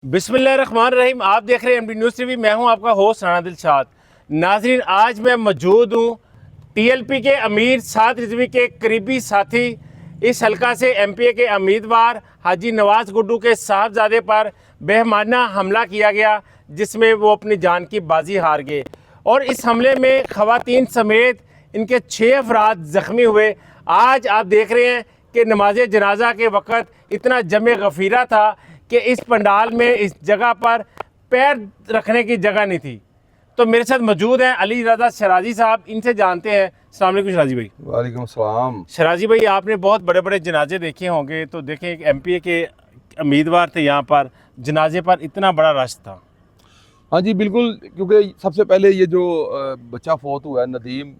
बिस्मिल्लाहिर्रहमानिर्रहीम। आप देख रहे हैं एमडी न्यूज़ टीवी। मैं हूं आपका होस्ट राना दिलशाद। नाजरीन, आज मैं मौजूद हूं टीएलपी के अमीर साद रिजवी के करीबी साथी, इस हलका से एमपीए के उम्मीदवार हाजी नवाज गुड्डू के साहबजादे पर बेहमाना हमला किया गया, जिसमें वो अपनी जान की बाजी हार गए और इस हमले में ख़वातीन समेत इनके 6 अफराद ज़ख्मी हुए। आज आप देख रहे हैं कि नमाज जनाजा के वक़्त इतना जमे गफ़ीरा था कि इस पंडाल में इस जगह पर पैर रखने की जगह नहीं थी। तो मेरे साथ मौजूद हैं अली रज़ा शराजी साहब, इनसे जानते हैं। अस्सलाम वालेकुम शराजी भाई। वालेकुम सलाम। शराजी भाई, आपने बहुत बड़े बड़े जनाजे देखे होंगे, तो देखें एक एमपीए के उम्मीदवार थे, यहाँ पर जनाजे पर इतना बड़ा रश था। हाँ जी बिल्कुल, क्योंकि सबसे पहले ये जो बच्चा फौत हुआ है नदीम,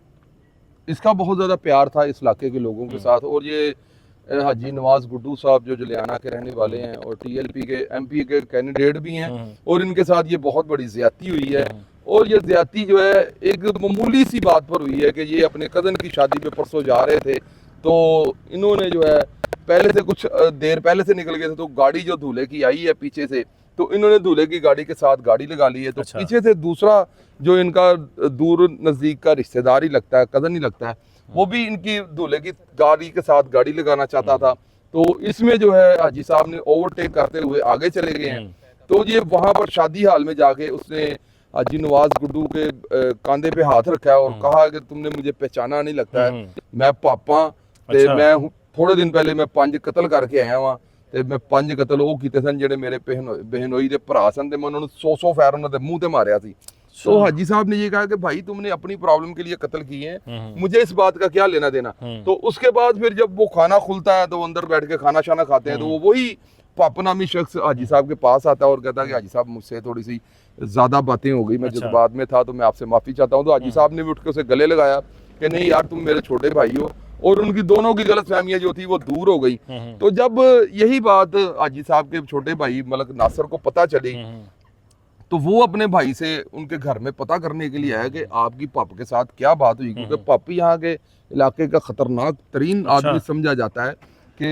इसका बहुत ज़्यादा प्यार था इस इलाके के लोगों के साथ। और ये हाजी नवाज गुड्डू साहब जो जलियाना के रहने वाले हैं और टीएलपी के एमपी के कैंडिडेट भी हैं, और इनके साथ ये बहुत बड़ी ज़्यादती हुई है। और ये ज़्यादती जो है एक मामूली सी बात पर हुई है कि ये अपने कज़न की शादी पे परसों जा रहे थे, तो इन्होंने जो है पहले से कुछ देर पहले से निकल गए थे, तो गाड़ी जो दूल्हे की आई है पीछे से, तो इन्होंने दूल्हे की गाड़ी के साथ गाड़ी लगा ली है। तो अच्छा। पीछे से दूसरा जो इनका दूर नज़दीक का रिश्तेदार ही लगता है, कज़न ही लगता है, वो भी इनकी दूल्हे की गाड़ी के साथ गाड़ी लगाना चाहता था। तो इसमें जो है हाजी साहब ने ओवरटेक करते हुए आगे चले गए हैं। तो ये वहां पर शादी हाल में जाके उसने हाजी नवाज गुड्डू के कांधे पे हाथ रखा है और कहा कि तुमने मुझे पहचाना नहीं लगता है, मैं पापा ते अच्छा। मैं थोड़े दिन पहले मैं 5 कतल करके आया वहां, ਤੇ ਮੈਂ 5 ਕਤਲ ਉਹ ਕੀਤੇ ਸਨ ਜਿਹੜੇ ਮੇਰੇ बहनोई ਦੇ ਭਰਾ ਸਨ, ਤੇ मैं उन्होंने 100 ਫੈਰ ਉਹਨਾਂ ਦੇ ਮੂੰਹ ਤੇ ਮਾਰਿਆ ਸੀ। तो हाजी साहब ने ये कहा कि भाई तुमने अपनी प्रॉब्लम के लिए कत्ल किए हैं, मुझे इस बात का क्या लेना देना। तो उसके बाद फिर जब वो खाना खुलता है तो अंदर बैठ के खाना शाना खाते हैं, तो वो वही पापा नामी शख्स हाजी साहब के पास आता है और कहता है कि हाजी साहब मुझसे थोड़ी सी ज्यादा बातें हो गई, मैं जज्बात में था, तो मैं आपसे माफी चाहता हूँ। तो हाजी साहब ने भी उठ के उसे गले लगाया कि नहीं यार, तुम मेरे छोटे भाई हो, और उनकी दोनों की गलत फहमियां जो थी वो दूर हो गई। तो जब यही बात हाजी साहब के छोटे भाई मलक नासिर को पता चली, तो वो अपने भाई से उनके घर में पता करने के लिए आया कि आपकी पाप के साथ क्या बात हुई, क्योंकि पापी यहाँ के इलाके का खतरनाक तरीन आदमी समझा जाता है कि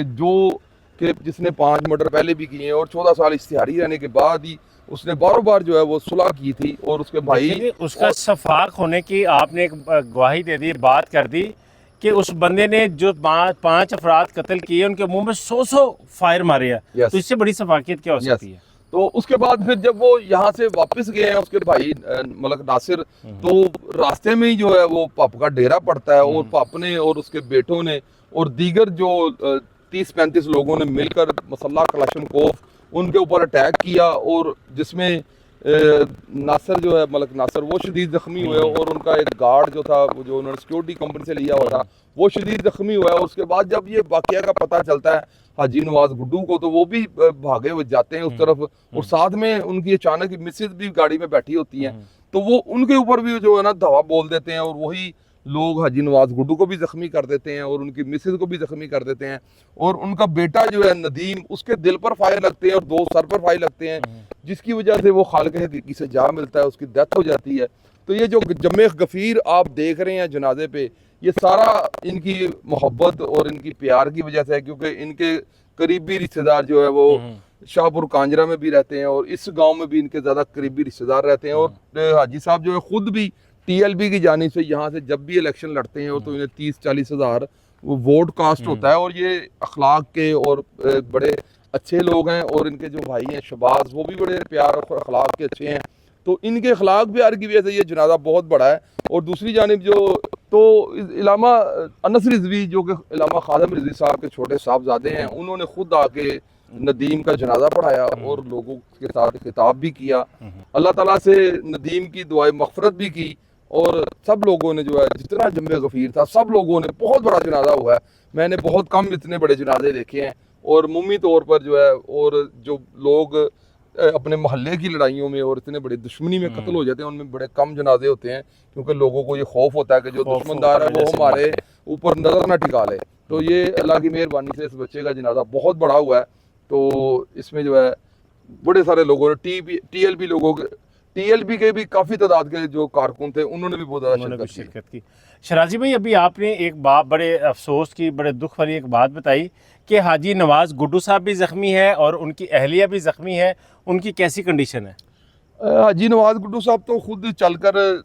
जिसने 5 मर्डर पहले भी किए हैं और 14 साल इश्तिहारी रहने के बाद ही उसने बार बार जो है वो सुलह की थी। और उसके भाई उसका शफाक होने की आपने एक गवाही दे दी, बात कर दी कि उस बंदे ने जो 5 अफराद कत्ल किए उनके मुंह में 100 फायर मारे हैं। तो इससे बड़ी शफाकियत क्या हो सकती है। तो उसके बाद फिर जब वो यहाँ से वापस गए हैं उसके भाई मलक नासिर, तो रास्ते में ही जो है वो पाप का डेरा पड़ता है, और पाप ने और उसके बेटों ने और दीगर जो 30-35 लोगों ने मिलकर मसल्ला कलाशनकोफ उनके ऊपर अटैक किया, और जिसमें नासिर जो है मलक नासिर वो शदीद जख्मी हुए, और उनका एक गार्ड जो था वो जो उन्होंने सिक्योरिटी कंपनी से लिया हुआ था वो शदीद जख्मी हुआ है। उसके बाद जब ये वाकया का पता चलता है हाजी नवाज गुड्डू को, तो वो भी भागे हुए जाते हैं उस तरफ, और साथ में उनकी अचानक मिसेज भी गाड़ी में बैठी होती हैं, तो वो उनके ऊपर भी जो है ना दवा बोल देते हैं, और वही लोग हाजी नवाज गुड्डू को भी जख्मी कर देते हैं और उनकी मिसेज को भी जख्मी कर देते हैं। और उनका बेटा जो है नदीम, उसके दिल पर फायर लगते हैं और 2 सर पर फायर लगते हैं, जिसकी वजह से वो खालिक हकीकी से जा मिलता है, उसकी डेथ हो जाती है। तो ये जो जमे गफीर आप देख रहे हैं जनाजे पे, ये सारा इनकी मोहब्बत और इनकी प्यार की वजह से है, क्योंकि इनके करीबी रिश्तेदार जो है वो शाहपुर कांजरा में भी रहते हैं और इस गांव में भी इनके ज़्यादा करीबी रिश्तेदार रहते हैं। और हाजी साहब जो है खुद भी टीएलबी की जानिब से यहाँ से जब भी इलेक्शन लड़ते हैं और तो इन्हें 30-40 हज़ार वो वोट कास्ट होता है, और ये अखलाक के और बड़े अच्छे लोग हैं। और इनके जो भाई हैं शबाज, वो भी बड़े प्यार और अखलाक के अच्छे हैं, तो इनके अखलाक प्यार की वजह से ये जनाजा बहुत बड़ा है। और दूसरी जानिब जो तो इलामा अनस रिजवी जो कि इलामा खादम रिजवी साहब के छोटे साहबजादे हैं, उन्होंने खुद आके नदीम का जनाजा पढ़ाया और लोगों के साथ खिताब भी किया, अल्लाह ताला से नदीम की दुआए मग़फ़िरत भी की, और सब लोगों ने जो है जितना जम्बे गफ़ीर था सब लोगों ने, बहुत बड़ा जनाजा हुआ है। मैंने बहुत कम इतने बड़े जनाजे देखे हैं, और मुममी तौर पर जो है, और जो लोग अपने मोहल्ले की लड़ाइयों में और इतने बड़े दुश्मनी में कत्ल हो जाते हैं, उनमें बड़े कम जनाजे होते हैं, क्योंकि लोगों को ये खौफ होता है कि जो दुश्मनदार है वो हमारे ऊपर नजर ना टिका ले। तो ये अल्लाह की मेहरबानी से इस बच्चे का जनाजा बहुत बड़ा हुआ है। तो इसमें जो है बड़े सारे लोगों ने टीएलबी लोगों के टीएलबी के भी काफ़ी तादाद के जो कारकुन थे उन्होंने भी बहुत ज़्यादा शिरकत की। शराजी भाई, अभी आपने एक बात बड़े अफसोस की, बड़े दुख वाली एक बात बताई कि हाजी नवाज़ गुड्डू साहब भी ज़ख्मी है और उनकी अहलिया भी ज़ख्मी है, उनकी कैसी कंडीशन है? हाजी नवाज गुड्डू साहब तो खुद चलकर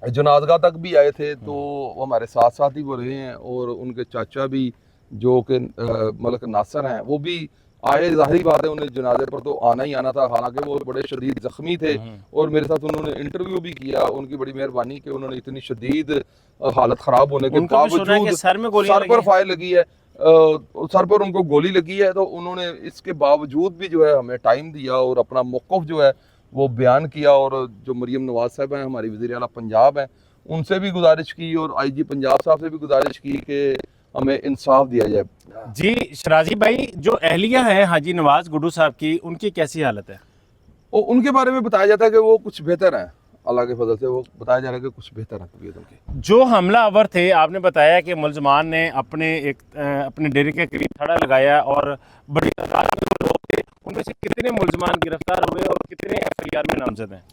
जनाजगा तक भी आए थे, तो वो हमारे साथ साथ ही वो रहे हैं, और उनके चाचा भी जो कि मलक नासर हैं वो भी आए। जाहिर बात है उन्हें जनाजे पर तो आना ही आना था, हालांकि वो बड़े शदीद जख्मी थे और मेरे साथ उन्होंने इंटरव्यू भी किया। उनकी बड़ी मेहरबानी कि उन्होंने इतनी शदीद हालत ख़राब होने के बावजूद सर पर फायर लगी है, सर पर उनको गोली लगी है, तो उन्होंने इसके बावजूद भी जो है हमें टाइम दिया और अपना मौक़िफ़ जो है वो बयान किया। और जो मरीम नवाज साहब हैं, हमारी वज़ीर आला पंजाब हैं, उनसे भी गुजारिश की और IG पंजाब साहब से भी गुजारिश की कि हमें इंसाफ दिया जाए। जी शराजी भाई, जो अहलिया है हाजी नवाज़ गुड्डू साहब की, उनकी कैसी हालत है? और उनके बारे में बताया जाता है कि वो कुछ बेहतर हैं, अल्लाह के फजल से वो बताया जा रहा है कि कुछ बेहतर है तबीयत उनकी। जो हमलावर थे, आपने बताया कि मुलजमान ने अपने डेरे के करीब खड़ा लगाया और बड़ी तादाद में जो लोग थे, उनमें से कितने मुलजमान गिरफ्तार हुए और कितने FIR में नामजद हैं?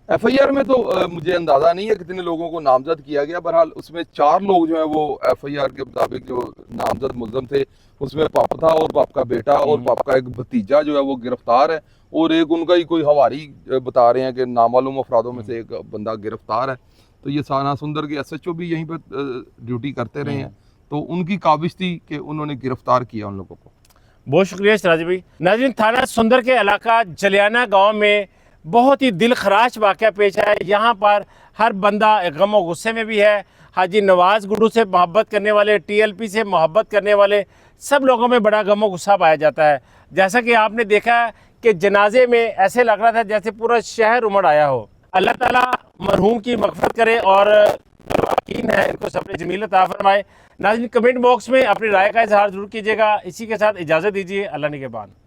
FIR में तो मुझे अंदाज़ा नहीं है कितने लोगों को नामजद किया गया। बहरहाल उसमें 4 लोग जो है वो FIR के मुताबिक जो नामजद मुलजम थे, उसमें पाप था और पाप का बेटा और पाप का एक भतीजा जो है वो गिरफ्तार है, और एक उनका ही कोई हवारी बता रहे हैं कि नामालूम अफरादों में से एक बंदा गिरफ्तार है। तो ये साना सुंदर के SHO भी यहीं पर ड्यूटी करते रहे हैं, तो उनकी काबिश थी कि उन्होंने गिरफ्तार किया उन लोगों को। बहुत शुक्रिया शराजी भाई। नाज़रीन, थाना सुंदर के इलाका जलियाना गांव में बहुत ही दिल खराश वाक़या पेश है। यहाँ पर हर बंदा गम और गुस्से में भी है। हाजी नवाज़ गुड्डू से मोहब्बत करने वाले, TLP से मोहब्बत करने वाले सब लोगों में बड़ा गम और गुस्सा पाया जाता है। जैसा कि आपने देखा कि जनाजे में ऐसे लग रहा था जैसे पूरा शहर उमड़ आया हो। अल्लाह ताला मरहूम की मग़फ़िरत करे और जो वाक़ईन है इनको सब्र जमील अता फरमाए। नाज़रीन, कमेंट बॉक्स में अपनी राय का इजहार ज़रूर कीजिएगा। इसी के साथ इजाज़त दीजिए। अल्लाह निगहबान।